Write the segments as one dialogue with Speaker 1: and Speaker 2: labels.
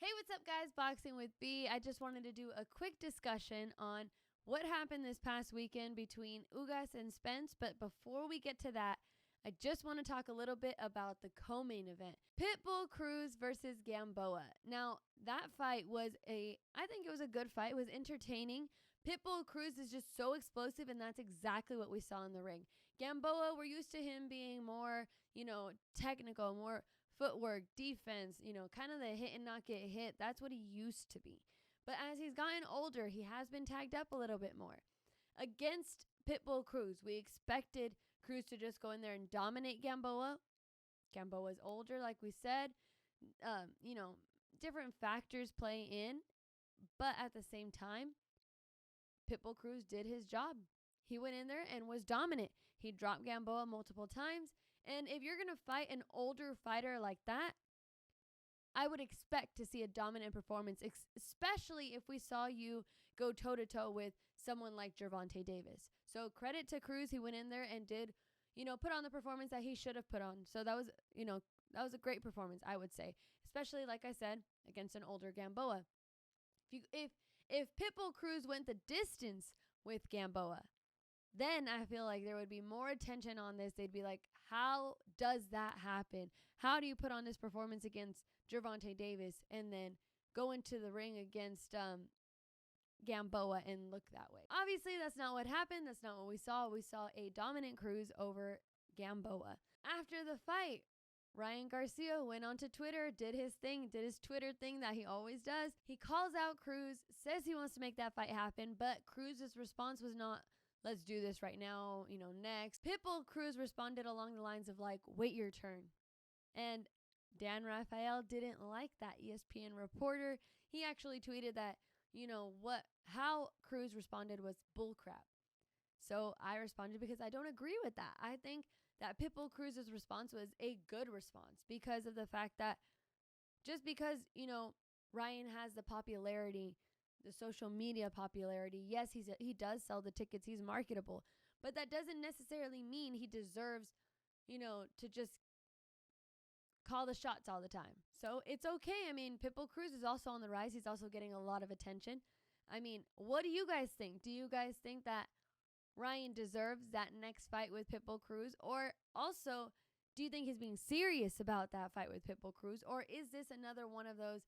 Speaker 1: Hey, what's up, guys? Boxing with B. I just wanted to do a quick discussion on what happened this past weekend between Ugas and Spence. But before we get to that, I just want to talk a little bit about the co-main event. Pitbull Cruz versus Gamboa. Now, that fight was I think it was a good fight. It was entertaining. Pitbull Cruz is just so explosive, and that's exactly what we saw in the ring. Gamboa, we're used to him being more, technical, more footwork, defense, kind of the hit and not get hit. That's what he used to be. But as he's gotten older, he has been tagged up a little bit more. Against Pitbull Cruz, we expected Cruz to just go in there and dominate Gamboa. Gamboa's older, like we said. Different factors play in. But at the same time, Pitbull Cruz did his job. He went in there and was dominant. He dropped Gamboa multiple times. And if you're going to fight an older fighter like that, I would expect to see a dominant performance, especially if we saw you go toe-to-toe with someone like Gervonta Davis. So credit to Cruz. He went in there and did, put on the performance that he should have put on. So that was a great performance, I would say, especially, like I said, against an older Gamboa. If Pitbull Cruz went the distance with Gamboa, then I feel like there would be more attention on this. They'd be like, how does that happen? How do you put on this performance against Gervonta Davis and then go into the ring against Gamboa and look that way? Obviously, that's not what happened. That's not what we saw. We saw a dominant Cruz over Gamboa. After the fight, Ryan Garcia went onto Twitter, did his Twitter thing that he always does. He calls out Cruz, says he wants to make that fight happen, but Cruz's response was not, let's do this right now, next. Pitbull Cruz responded along the lines of like, wait your turn. And Dan Rafael didn't like that ESPN reporter. He actually tweeted that, how Cruz responded was bullcrap. So I responded because I don't agree with that. I think that Pitbull Cruz's response was a good response because of the fact that just because, Ryan has the popularity, the social media popularity, yes, he does sell the tickets, he's marketable, but that doesn't necessarily mean he deserves, to just call the shots all the time. So it's okay. I mean, Pitbull Cruz is also on the rise. He's also getting a lot of attention. I mean, what do you guys think? Do you guys think that Ryan deserves that next fight with Pitbull Cruz? Or also, do you think he's being serious about that fight with Pitbull Cruz? Or is this another one of those,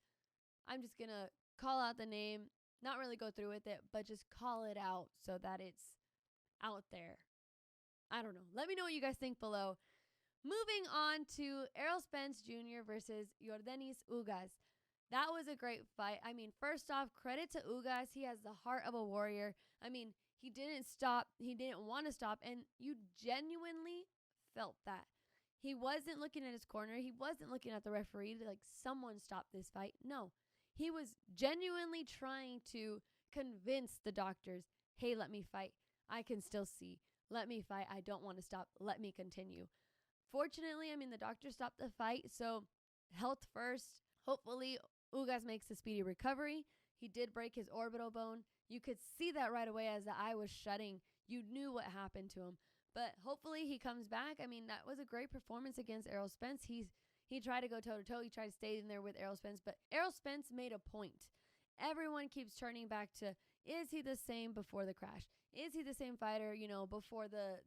Speaker 1: I'm just going to call out the name, not really go through with it, but just call it out so that it's out there? I don't know. Let me know what you guys think below. Moving on to Errol Spence Jr. versus Yordenis Ugas. That was a great fight. I mean, first off, credit to Ugas. He has the heart of a warrior. I mean, he didn't stop. He didn't want to stop. And you genuinely felt that. He wasn't looking at his corner. He wasn't looking at the referee like someone stopped this fight. No. He was genuinely trying to convince the doctors, hey, let me fight. I can still see. Let me fight. I don't want to stop. Let me continue. Fortunately, the doctor stopped the fight, so health first. Hopefully, Ugas makes a speedy recovery. He did break his orbital bone. You could see that right away as the eye was shutting. You knew what happened to him. But hopefully, he comes back. That was a great performance against Errol Spence. He tried to go toe-to-toe. He tried to stay in there with Errol Spence, but Errol Spence made a point. Everyone keeps turning back to, is he the same before the crash? Is he the same fighter, before the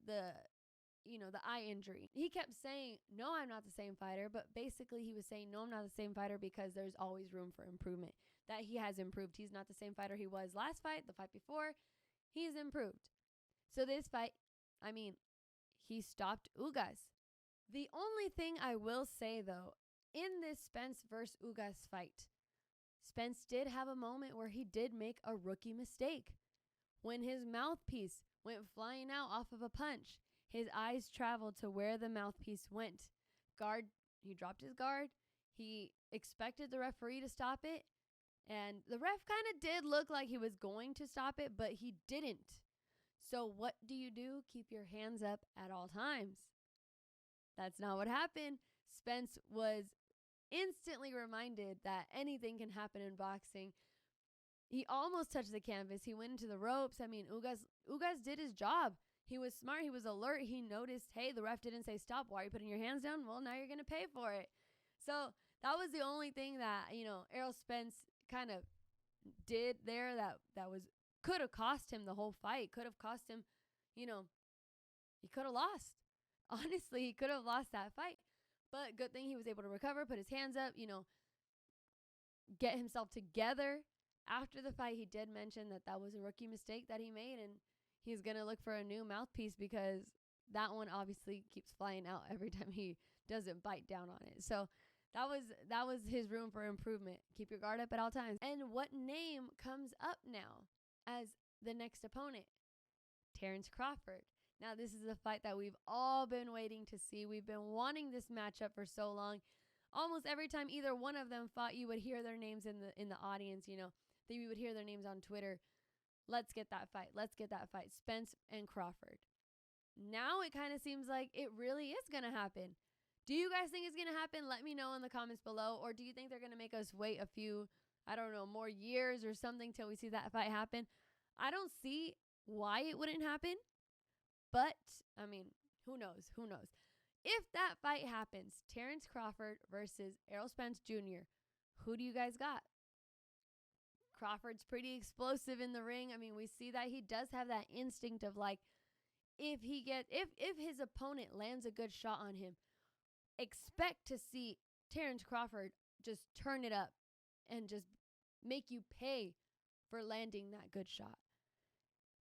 Speaker 1: eye injury? He kept saying, no, I'm not the same fighter, but basically he was saying, no, I'm not the same fighter because there's always room for improvement, that he has improved. He's not the same fighter he was last fight, the fight before. He's improved. So this fight, he stopped Ugas. The only thing I will say, though, in this Spence versus Ugas fight, Spence did have a moment where he did make a rookie mistake. When his mouthpiece went flying out off of a punch, his eyes traveled to where the mouthpiece went. He dropped his guard. He expected the referee to stop it. And the ref kind of did look like he was going to stop it, but he didn't. So what do? Keep your hands up at all times. That's not what happened. Spence was instantly reminded that anything can happen in boxing. He almost touched the canvas. He went into the ropes. Ugas did his job. He was smart. He was alert. He noticed, hey, the ref didn't say stop. Why are you putting your hands down? Well, now you're going to pay for it. So That was the only thing that, Errol Spence kind of did there that was could have cost him the whole fight. Could have cost him, he could have lost. Honestly, he could have lost that fight. But good thing he was able to recover, put his hands up, get himself together. After the fight, he did mention that was a rookie mistake that he made, and he's going to look for a new mouthpiece because that one obviously keeps flying out every time he doesn't bite down on it. So that was his room for improvement. Keep your guard up at all times. And what name comes up now as the next opponent? Terence Crawford. Now, this is a fight that we've all been waiting to see. We've been wanting this matchup for so long. Almost every time either one of them fought, you would hear their names in the audience, that you would hear their names on Twitter. Let's get that fight. Let's get that fight. Spence and Crawford. Now it kind of seems like it really is going to happen. Do you guys think it's going to happen? Let me know in the comments below. Or do you think they're going to make us wait a few, more years or something till we see that fight happen? I don't see why it wouldn't happen. But, who knows? Who knows? If that fight happens, Terence Crawford versus Errol Spence Jr., who do you guys got? Crawford's pretty explosive in the ring. We see that he does have that instinct of if his opponent lands a good shot on him, expect to see Terence Crawford just turn it up and just make you pay for landing that good shot.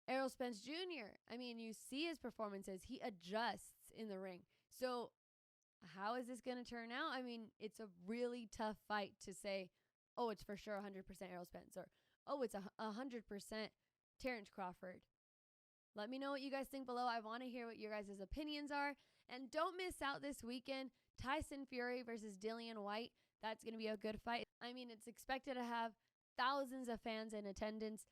Speaker 1: Errol Spence Jr., you see his performances. He adjusts in the ring. So how is this going to turn out? It's a really tough fight to say, oh, it's for sure 100% Errol Spence, or, oh, it's 100% Terence Crawford. Let me know what you guys think below. I want to hear what your guys' opinions are. And don't miss out this weekend, Tyson Fury versus Dillian Whyte. That's going to be a good fight. It's expected to have thousands of fans in attendance.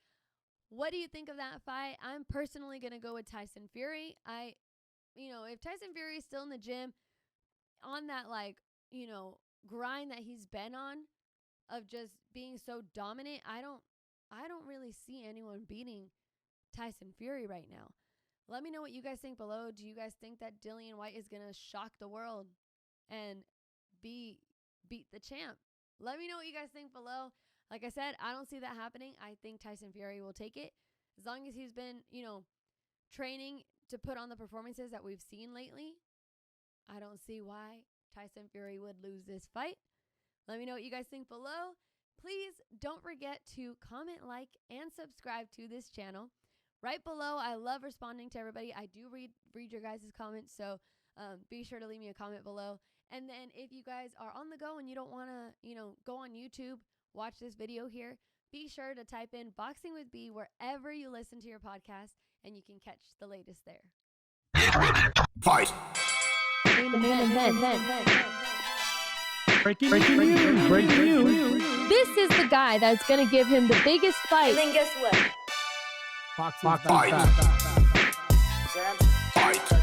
Speaker 1: What do you think of that fight? I'm personally going to go with Tyson Fury. If Tyson Fury is still in the gym on that, grind that he's been on of just being so dominant, I don't really see anyone beating Tyson Fury right now. Let me know what you guys think below. Do you guys think that Dillian Whyte is going to shock the world and beat the champ? Let me know what you guys think below. Like I said, I don't see that happening. I think Tyson Fury will take it. As long as he's been, training to put on the performances that we've seen lately, I don't see why Tyson Fury would lose this fight. Let me know what you guys think below. Please don't forget to comment, like, and subscribe to this channel. Right below, I love responding to everybody. I do read your guys' comments, so be sure to leave me a comment below. And then if you guys are on the go and you don't want to, go on YouTube, watch this video here, be sure to type in Boxing with B wherever you listen to your podcast, and you can catch the latest there.
Speaker 2: Fight!
Speaker 3: Breaking news.
Speaker 1: This is the guy that's going to give him the biggest fight.
Speaker 4: And then guess what?
Speaker 3: Fight.
Speaker 2: Fight!